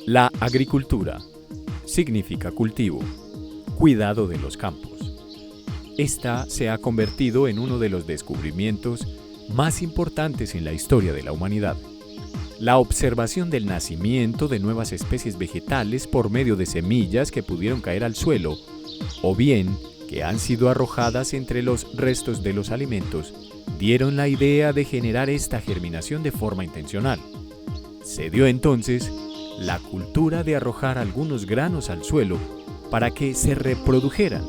La agricultura significa cultivo, cuidado de los campos. Esta se ha convertido en uno de los descubrimientos más importantes en la historia de la humanidad. La observación del nacimiento de nuevas especies vegetales por medio de semillas que pudieron caer al suelo, o bien que han sido arrojadas entre los restos de los alimentos, dieron la idea de generar esta germinación de forma intencional. Se dio entonces la cultura de arrojar algunos granos al suelo para que se reprodujeran,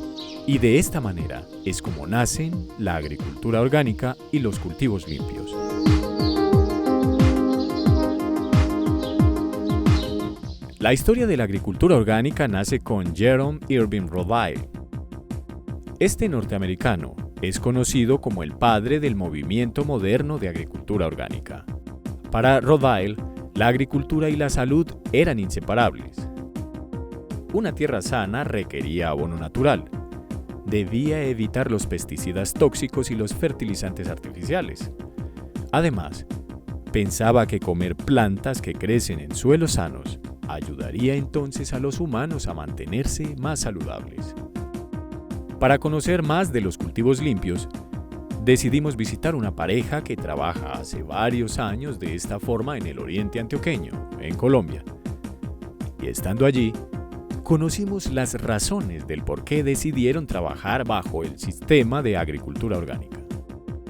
y de esta manera es como nacen la agricultura orgánica y los cultivos limpios. La historia de la agricultura orgánica nace con Jerome Irving Rodale. Este norteamericano es conocido como el padre del movimiento moderno de agricultura orgánica. Para Rodale, la agricultura y la salud eran inseparables. Una tierra sana requería abono natural. Debía evitar los pesticidas tóxicos y los fertilizantes artificiales. Además, pensaba que comer plantas que crecen en suelos sanos ayudaría entonces a los humanos a mantenerse más saludables. Para conocer más de los cultivos limpios, decidimos visitar una pareja que trabaja hace varios años de esta forma en el oriente antioqueño, en Colombia. Y estando allí, conocimos las razones del por qué decidieron trabajar bajo el sistema de agricultura orgánica.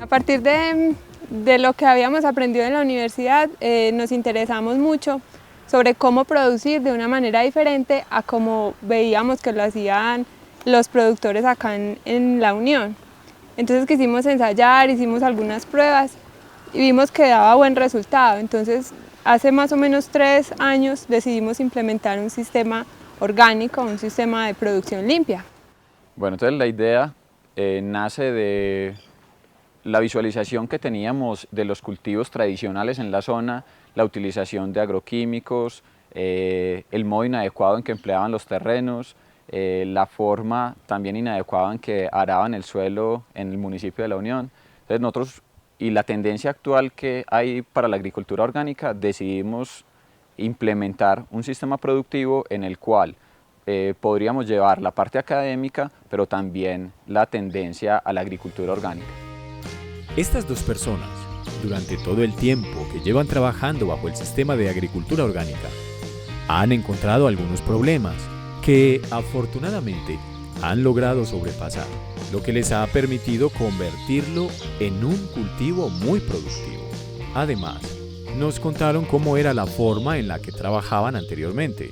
A partir de lo que habíamos aprendido en la universidad, nos interesamos mucho sobre cómo producir de una manera diferente a como veíamos que lo hacían los productores acá en la Unión. Entonces quisimos ensayar, hicimos algunas pruebas y vimos que daba buen resultado. Entonces hace más o menos 3 años decidimos implementar un sistema orgánico, un sistema de producción limpia. Bueno, entonces la idea nace de la visualización que teníamos de los cultivos tradicionales en la zona, la utilización de agroquímicos, el modo inadecuado en que empleaban los terrenos, la forma también inadecuada en que araban el suelo en el municipio de La Unión. Entonces nosotros, y la tendencia actual que hay para la agricultura orgánica, decidimos implementar un sistema productivo en el cual podríamos llevar la parte académica, pero también la tendencia a la agricultura orgánica. Estas dos personas, durante todo el tiempo que llevan trabajando bajo el sistema de agricultura orgánica, han encontrado algunos problemas que afortunadamente han logrado sobrepasar, lo que les ha permitido convertirlo en un cultivo muy productivo. Además, nos contaron cómo era la forma en la que trabajaban anteriormente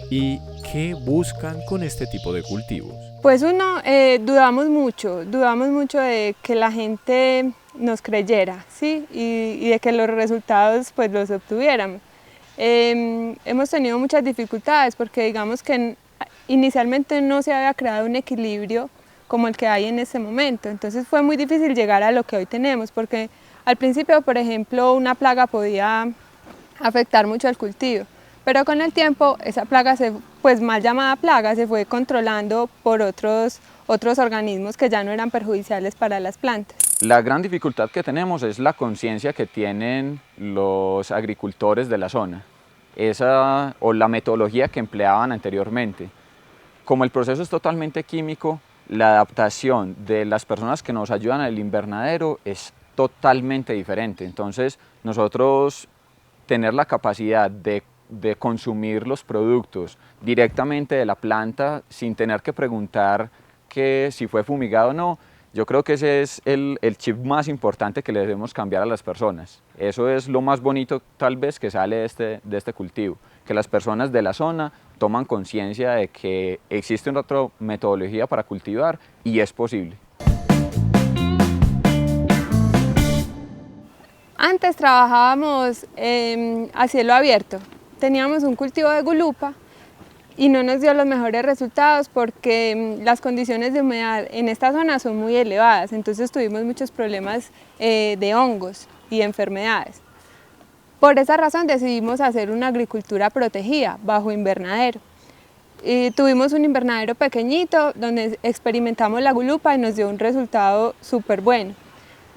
y qué buscan con este tipo de cultivos. Pues dudamos mucho de que la gente nos creyera, ¿sí? y de que los resultados pues los obtuviéramos. Hemos tenido muchas dificultades porque digamos que inicialmente no se había creado un equilibrio como el que hay en este momento, entonces fue muy difícil llegar a lo que hoy tenemos porque al principio, por ejemplo, una plaga podía afectar mucho al cultivo, pero con el tiempo esa plaga, pues mal llamada plaga, se fue controlando por otros organismos que ya no eran perjudiciales para las plantas. La gran dificultad que tenemos es la conciencia que tienen los agricultores de la zona, o la metodología que empleaban anteriormente. Como el proceso es totalmente químico, la adaptación de las personas que nos ayudan al invernadero es totalmente diferente. Entonces, nosotros tener la capacidad de consumir los productos directamente de la planta sin tener que preguntar que si fue fumigado o no, yo creo que ese es el chip más importante que le debemos cambiar a las personas. Eso es lo más bonito tal vez que sale de este cultivo, que las personas de la zona toman conciencia de que existe una otra metodología para cultivar y es posible. Antes trabajábamos a cielo abierto, teníamos un cultivo de gulupa y no nos dio los mejores resultados porque las condiciones de humedad en esta zona son muy elevadas, entonces tuvimos muchos problemas de hongos y enfermedades. Por esa razón decidimos hacer una agricultura protegida bajo invernadero. Tuvimos un invernadero pequeñito donde experimentamos la gulupa y nos dio un resultado súper bueno.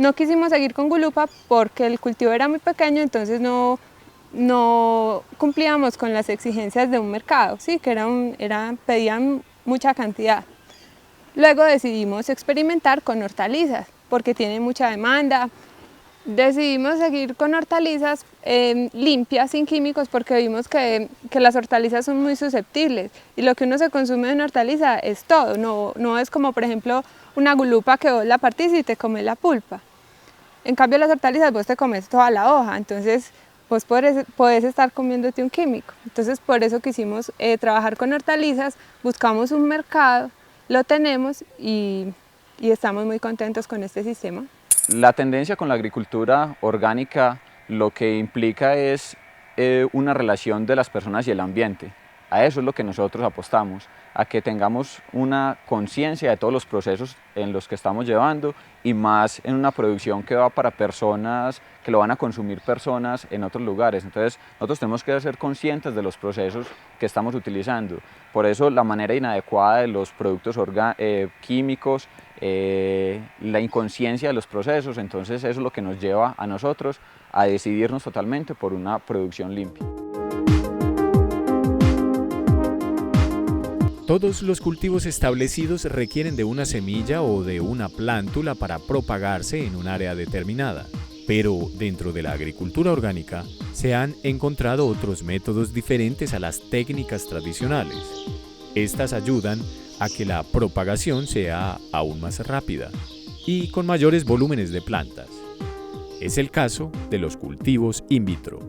No quisimos seguir con Gulupa porque el cultivo era muy pequeño, entonces no cumplíamos con las exigencias de un mercado, ¿sí? Que pedían mucha cantidad. Luego decidimos experimentar con hortalizas porque tiene mucha demanda. Decidimos seguir con hortalizas limpias, sin químicos, porque vimos que las hortalizas son muy susceptibles y lo que uno se consume de una hortaliza es todo, no es como por ejemplo una gulupa que vos la partís y te comes la pulpa. En cambio las hortalizas vos te comes toda la hoja, entonces vos podés estar comiéndote un químico. Entonces por eso quisimos trabajar con hortalizas, buscamos un mercado, lo tenemos y estamos muy contentos con este sistema. La tendencia con la agricultura orgánica lo que implica es una relación de las personas y el ambiente. A eso es lo que nosotros apostamos, a que tengamos una conciencia de todos los procesos en los que estamos llevando y más en una producción que va para personas, que lo van a consumir personas en otros lugares. Entonces nosotros tenemos que ser conscientes de los procesos que estamos utilizando. Por eso la manera inadecuada de los productos químicos, la inconsciencia de los procesos, entonces eso es lo que nos lleva a nosotros a decidirnos totalmente por una producción limpia. Todos los cultivos establecidos requieren de una semilla o de una plántula para propagarse en un área determinada. Pero dentro de la agricultura orgánica se han encontrado otros métodos diferentes a las técnicas tradicionales. Estas ayudan a que la propagación sea aún más rápida y con mayores volúmenes de plantas. Es el caso de los cultivos in vitro.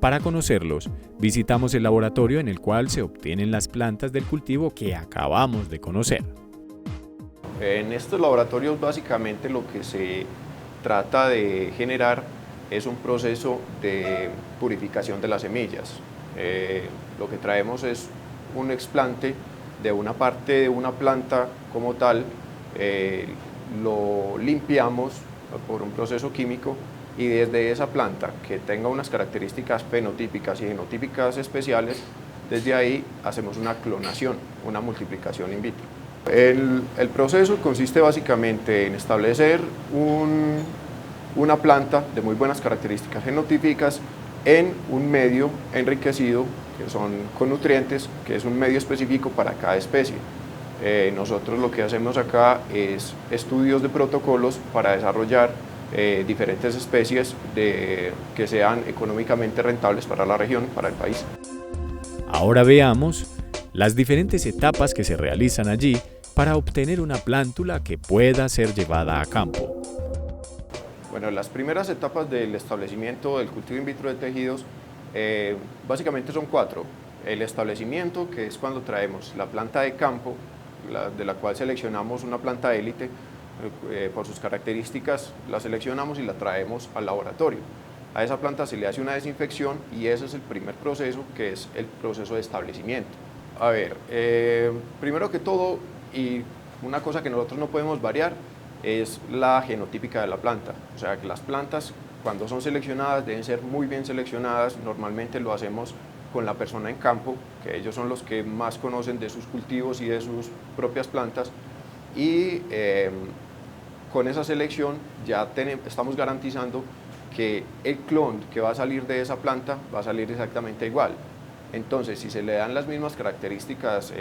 Para conocerlos, visitamos el laboratorio en el cual se obtienen las plantas del cultivo que acabamos de conocer. En estos laboratorios básicamente lo que se trata de generar es un proceso de purificación de las semillas. Lo que traemos es un explante de una parte de una planta como tal, lo limpiamos por un proceso químico y desde esa planta que tenga unas características fenotípicas y genotípicas especiales, desde ahí hacemos una clonación, una multiplicación in vitro. El proceso consiste básicamente en establecer una planta de muy buenas características genotípicas en un medio enriquecido, que son con nutrientes, que es un medio específico para cada especie. Nosotros lo que hacemos acá es estudios de protocolos para desarrollar diferentes especies que sean económicamente rentables para la región, para el país. Ahora veamos las diferentes etapas que se realizan allí para obtener una plántula que pueda ser llevada a campo. Bueno, las primeras etapas del establecimiento del cultivo in vitro de tejidos básicamente son 4. El establecimiento, que es cuando traemos la planta de campo, de la cual seleccionamos una planta élite, por sus características la seleccionamos y la traemos al laboratorio. A esa planta se le hace una desinfección y ese es el primer proceso, que es el proceso de establecimiento. A ver, primero que todo, y una cosa que nosotros no podemos variar, es la genotípica de la planta. O sea, que las plantas cuando son seleccionadas deben ser muy bien seleccionadas. Normalmente lo hacemos con la persona en campo, que ellos son los que más conocen de sus cultivos y de sus propias plantas, y con esa selección ya estamos garantizando que el clon que va a salir de esa planta va a salir exactamente igual. Entonces, si se le dan las mismas características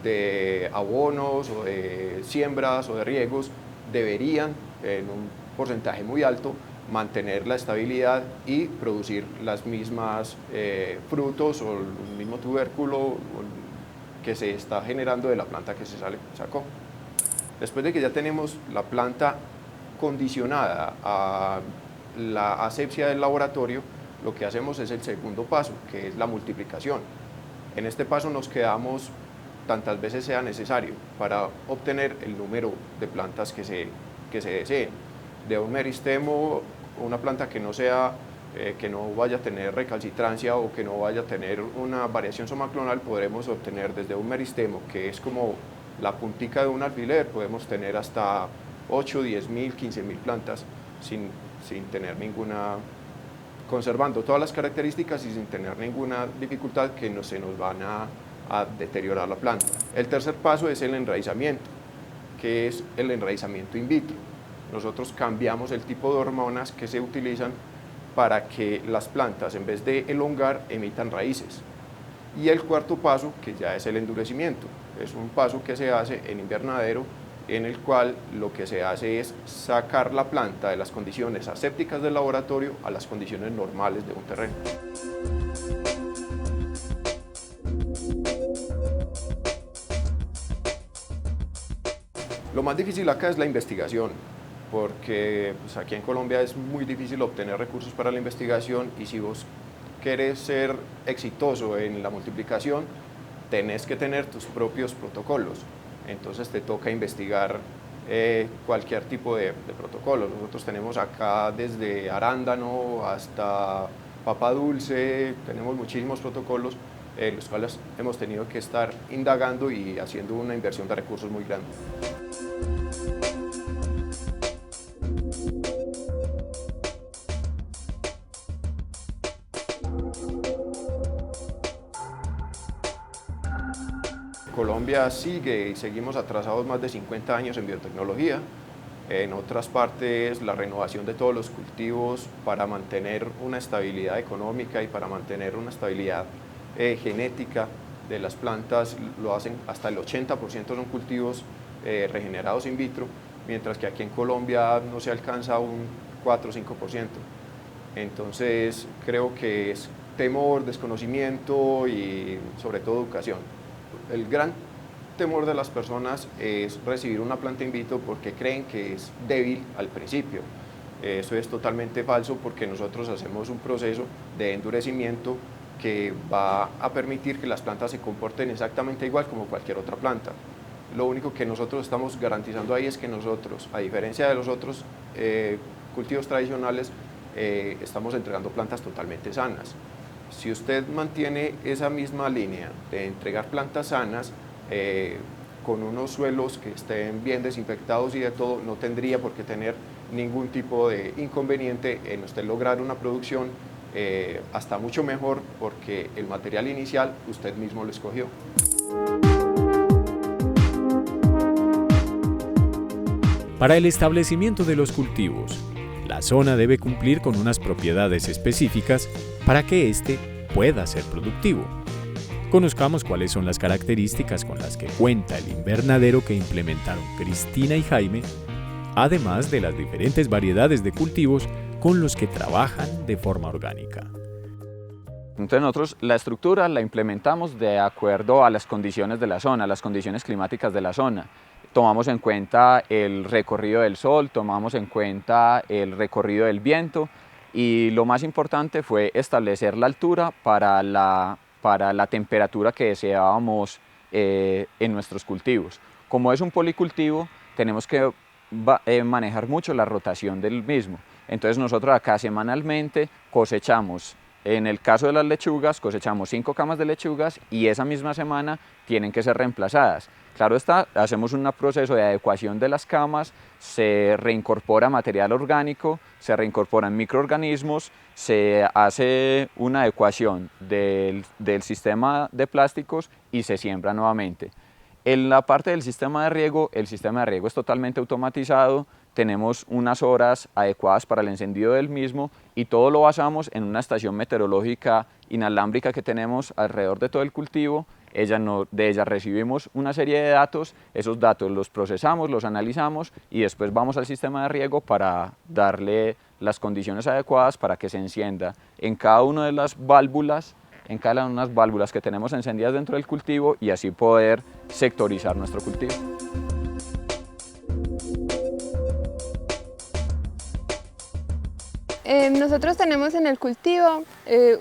de abonos o de siembras o de riegos, deberían en un porcentaje muy alto mantener la estabilidad y producir las mismas frutos o el mismo tubérculo que se está generando de la planta que se sacó. Después de que ya tenemos la planta condicionada a la asepsia del laboratorio, lo que hacemos es el segundo paso, que es la multiplicación. En este paso nos quedamos tantas veces sea necesario para obtener el número de plantas que se deseen. De un meristemo, una planta que no vaya a tener recalcitrancia o que no vaya a tener una variación somaclonal, podremos obtener desde un meristemo, que es como la puntica de un alfiler, podemos tener hasta 8, 10.000, 15.000 plantas sin tener ninguna, conservando todas las características y sin tener ninguna dificultad que se nos van a deteriorar la planta. El tercer paso es el enraizamiento, que es el enraizamiento in vitro. nosotros cambiamos el tipo de hormonas que se utilizan para que las plantas, en vez de elongar, emitan raíces. Y el cuarto paso, que ya es el endurecimiento, es un paso que se hace en invernadero, en el cual lo que se hace es sacar la planta de las condiciones asépticas del laboratorio a las condiciones normales de un terreno. Lo más difícil acá es la investigación, porque pues, aquí en Colombia es muy difícil obtener recursos para la investigación, y si vos querés ser exitoso en la multiplicación, tenés que tener tus propios protocolos. Entonces te toca investigar cualquier tipo de protocolo. Nosotros tenemos acá desde arándano hasta papa dulce, tenemos muchísimos protocolos, los cuales hemos tenido que estar indagando y haciendo una inversión de recursos muy grande. Colombia sigue y seguimos atrasados más de 50 años en biotecnología. En otras partes, la renovación de todos los cultivos para mantener una estabilidad económica y para mantener una estabilidad genética de las plantas lo hacen hasta el 80%, son cultivos regenerados in vitro, mientras que aquí en Colombia no se alcanza un 4 o 5%. Entonces creo que es temor, desconocimiento y sobre todo educación. El gran temor de las personas es recibir una planta in vitro porque creen que es débil al principio. Eso es totalmente falso, porque nosotros hacemos un proceso de endurecimiento que va a permitir que las plantas se comporten exactamente igual como cualquier otra planta. Lo único que nosotros estamos garantizando ahí es que nosotros, a diferencia de los otros cultivos tradicionales, estamos entregando plantas totalmente sanas. Si usted mantiene esa misma línea de entregar plantas sanas, con unos suelos que estén bien desinfectados y de todo, no tendría por qué tener ningún tipo de inconveniente en usted lograr una producción hasta mucho mejor, porque el material inicial usted mismo lo escogió. Para el establecimiento de los cultivos, la zona debe cumplir con unas propiedades específicas para que éste pueda ser productivo. Conozcamos cuáles son las características con las que cuenta el invernadero que implementaron Cristina y Jaime, además de las diferentes variedades de cultivos con los que trabajan de forma orgánica. Entonces nosotros la estructura la implementamos de acuerdo a las condiciones de la zona, las condiciones climáticas de la zona. Tomamos en cuenta el recorrido del sol, tomamos en cuenta el recorrido del viento, y lo más importante fue establecer la altura para la temperatura que deseábamos en nuestros cultivos. Como es un policultivo, tenemos que manejar mucho la rotación del mismo. Entonces nosotros acá semanalmente cosechamos, en el caso de las lechugas, cosechamos 5 camas de lechugas, y esa misma semana tienen que ser reemplazadas. Claro está, hacemos un proceso de adecuación de las camas, se reincorpora material orgánico, se reincorporan microorganismos, se hace una adecuación del sistema de plásticos y se siembra nuevamente. En la parte del sistema de riego, el sistema de riego es totalmente automatizado, tenemos unas horas adecuadas para el encendido del mismo, y todo lo basamos en una estación meteorológica inalámbrica que tenemos alrededor de todo el cultivo. De ella recibimos una serie de datos, esos datos los procesamos, los analizamos, y después vamos al sistema de riego para darle las condiciones adecuadas para que se encienda en cada una de las válvulas, que tenemos encendidas dentro del cultivo, y así poder sectorizar nuestro cultivo. Nosotros tenemos en el cultivo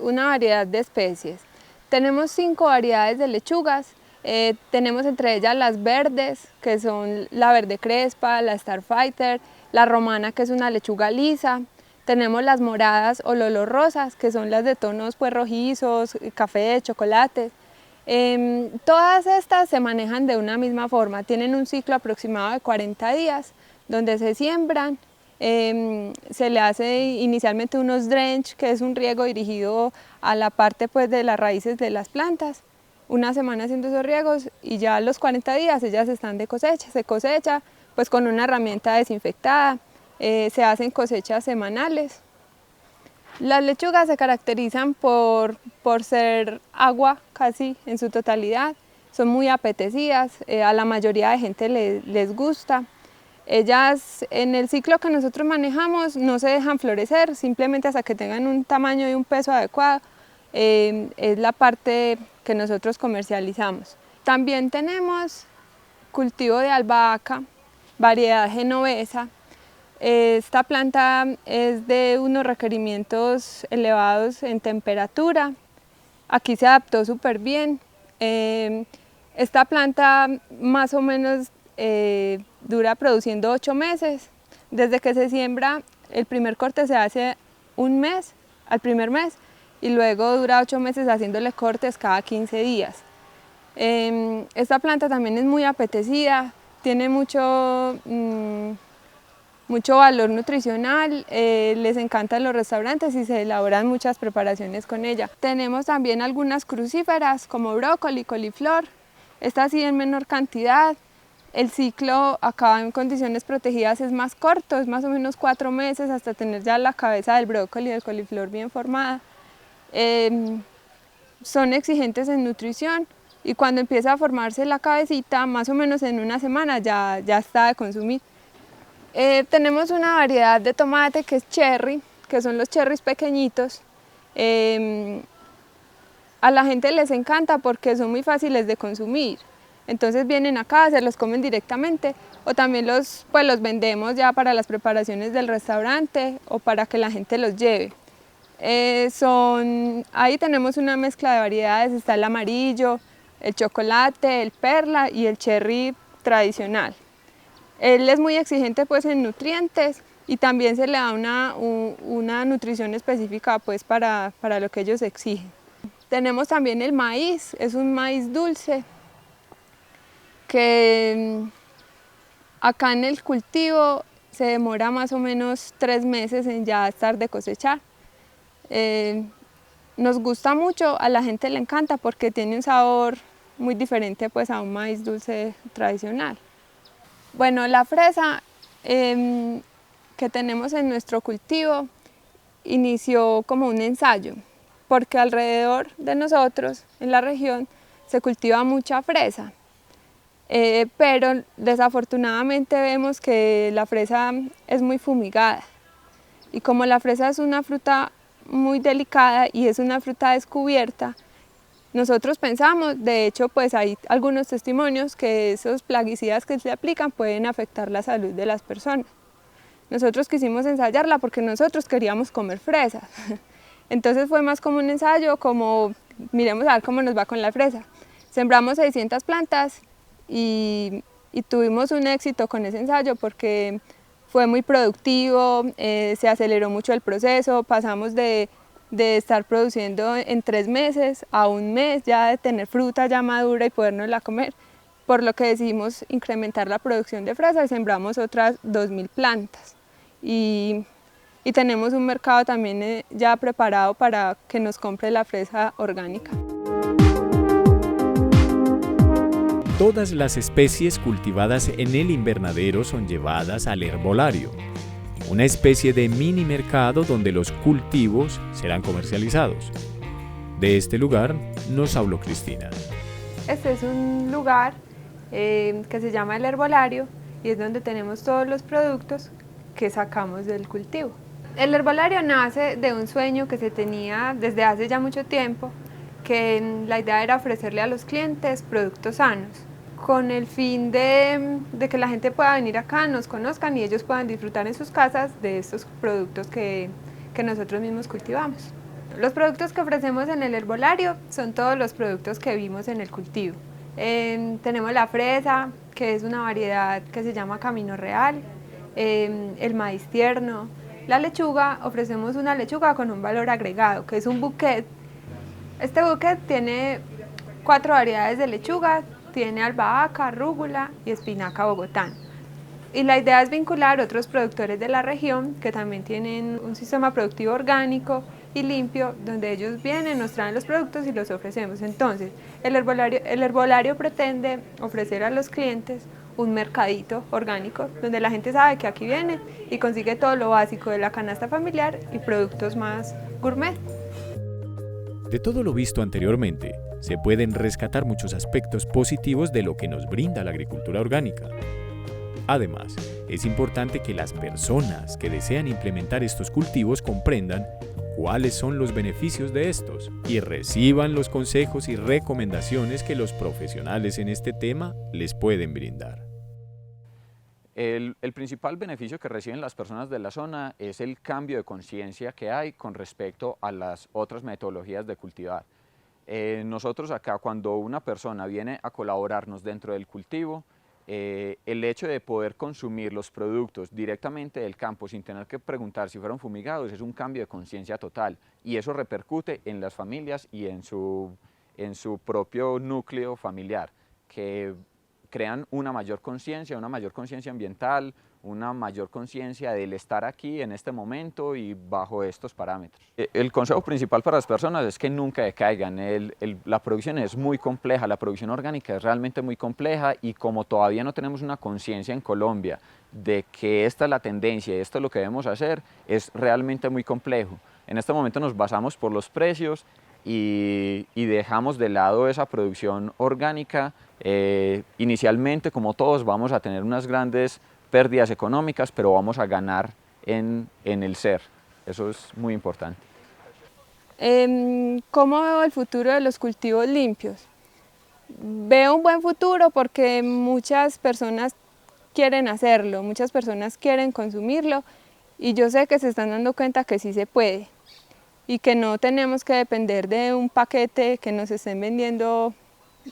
una variedad de especies. Tenemos 5 variedades de lechugas, tenemos entre ellas las verdes, que son la verde crespa, la Starfighter, la romana, que es una lechuga lisa. Tenemos las moradas o lolo rosas, que son las de tonos pues rojizos, café, chocolate. Todas estas se manejan de una misma forma, tienen un ciclo aproximado de 40 días, donde se siembran. Se le hace inicialmente unos drench, que es un riego dirigido a la parte pues de las raíces de las plantas. Una semana haciendo esos riegos, y ya a los 40 días ellas están de cosecha. Se cosecha pues con una herramienta desinfectada. se hacen cosechas semanales. Las lechugas se caracterizan por ser agua casi en su totalidad, son muy apetecidas, a la mayoría de gente les gusta. Ellas en el ciclo que nosotros manejamos no se dejan florecer, simplemente hasta que tengan un tamaño y un peso adecuado, es la parte que nosotros comercializamos. También tenemos cultivo de albahaca, variedad genovesa. Esta planta es de unos requerimientos elevados en temperatura, aquí se adaptó súper bien. Esta planta más o menos dura produciendo 8 meses, desde que se siembra el primer corte se hace un mes, al primer mes, y luego dura 8 meses haciéndole cortes cada 15 días. Esta planta también es muy apetecida, tiene mucho valor nutricional, les encantan los restaurantes y se elaboran muchas preparaciones con ella. Tenemos también algunas crucíferas como brócoli, coliflor, estas sí en menor cantidad. El ciclo acá en condiciones protegidas es más corto, es más o menos 4 meses hasta tener ya la cabeza del brócoli y del coliflor bien formada. Son exigentes en nutrición y cuando empieza a formarse la cabecita, más o menos en una semana ya está de consumir. Tenemos una variedad de tomate que es cherry, que son los cherries pequeñitos. A la gente les encanta porque son muy fáciles de consumir. Entonces vienen acá, se los comen directamente o también los vendemos ya para las preparaciones del restaurante o para que la gente los lleve. Ahí tenemos una mezcla de variedades, está el amarillo, el chocolate, el perla y el cherry tradicional. Él es muy exigente pues en nutrientes y también se le da una nutrición específica pues para lo que ellos exigen. Tenemos también el maíz, es un maíz dulce que acá en el cultivo se demora más o menos 3 meses en ya estar de cosechar. Nos gusta mucho, a la gente le encanta porque tiene un sabor muy diferente pues a un maíz dulce tradicional. Bueno, la fresa que tenemos en nuestro cultivo inició como un ensayo, porque alrededor de nosotros en la región se cultiva mucha fresa. Pero desafortunadamente vemos que la fresa es muy fumigada y como la fresa es una fruta muy delicada y es una fruta descubierta, nosotros pensamos, de hecho pues hay algunos testimonios que esos plaguicidas que se aplican pueden afectar la salud de las personas. Nosotros quisimos ensayarla porque nosotros queríamos comer fresas, entonces fue más como un ensayo, como miremos a ver cómo nos va con la fresa. Sembramos 600 plantas y tuvimos un éxito con ese ensayo porque fue muy productivo, se aceleró mucho el proceso, pasamos de estar produciendo en 3 meses a 1 mes ya de tener fruta ya madura y podérnosla comer, por lo que decidimos incrementar la producción de fresa y sembramos otras 2000 plantas y tenemos un mercado también ya preparado para que nos compre la fresa orgánica. Todas las especies cultivadas en el invernadero son llevadas al herbolario, una especie de mini mercado donde los cultivos serán comercializados. De este lugar nos habló Cristina. Este es un lugar que se llama el herbolario y es donde tenemos todos los productos que sacamos del cultivo. El herbolario nace de un sueño que se tenía desde hace ya mucho tiempo, que la idea era ofrecerle a los clientes productos sanos, con el fin de que la gente pueda venir acá, nos conozcan y ellos puedan disfrutar en sus casas de estos productos que nosotros mismos cultivamos. Los productos que ofrecemos en el herbolario son todos los productos que vimos en el cultivo. Tenemos la fresa, que es una variedad que se llama Camino Real, el maíz tierno. La lechuga, ofrecemos una lechuga con un valor agregado, que es un bouquet. Este bouquet tiene 4 variedades de lechuga, tiene albahaca, rúgula y espinaca bogotana. Y la idea es vincular otros productores de la región que también tienen un sistema productivo orgánico y limpio, donde ellos vienen, nos traen los productos y los ofrecemos. Entonces, el herbolario pretende ofrecer a los clientes un mercadito orgánico donde la gente sabe que aquí viene y consigue todo lo básico de la canasta familiar y productos más gourmet. De todo lo visto anteriormente, se pueden rescatar muchos aspectos positivos de lo que nos brinda la agricultura orgánica. Además, es importante que las personas que desean implementar estos cultivos comprendan cuáles son los beneficios de estos y reciban los consejos y recomendaciones que los profesionales en este tema les pueden brindar. El principal beneficio que reciben las personas de la zona es el cambio de conciencia que hay con respecto a las otras metodologías de cultivar. Nosotros acá, cuando una persona viene a colaborarnos dentro del cultivo, el hecho de poder consumir los productos directamente del campo sin tener que preguntar si fueron fumigados es un cambio de conciencia total, y eso repercute en las familias y en su propio núcleo familiar, que crean una mayor conciencia ambiental, una mayor conciencia del estar aquí en este momento y bajo estos parámetros. El consejo principal para las personas es que nunca decaigan. La producción es muy compleja, la producción orgánica es realmente muy compleja, y como todavía no tenemos una conciencia en Colombia de que esta es la tendencia y esto es lo que debemos hacer, es realmente muy complejo. En este momento nos basamos por los precios y dejamos de lado esa producción orgánica. Inicialmente, como todos, vamos a tener unas grandes pérdidas económicas, pero vamos a ganar en el ser. Eso es muy importante. ¿Cómo veo el futuro de los cultivos limpios? Veo un buen futuro porque muchas personas quieren hacerlo, muchas personas quieren consumirlo, y yo sé que se están dando cuenta que sí se puede y que no tenemos que depender de un paquete que nos estén vendiendo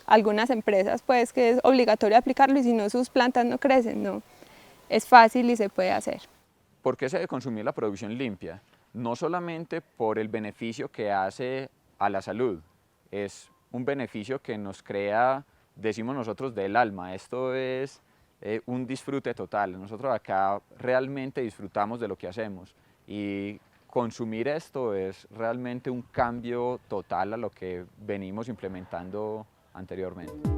algunas empresas, pues que es obligatorio aplicarlo y si no sus plantas no crecen. No, es fácil y se puede hacer. ¿Por qué se debe consumir la producción limpia? No solamente por el beneficio que hace a la salud, es un beneficio que nos crea, decimos nosotros, del alma. Esto es un disfrute total. Nosotros acá realmente disfrutamos de lo que hacemos, y consumir esto es realmente un cambio total a lo que venimos implementando anteriormente.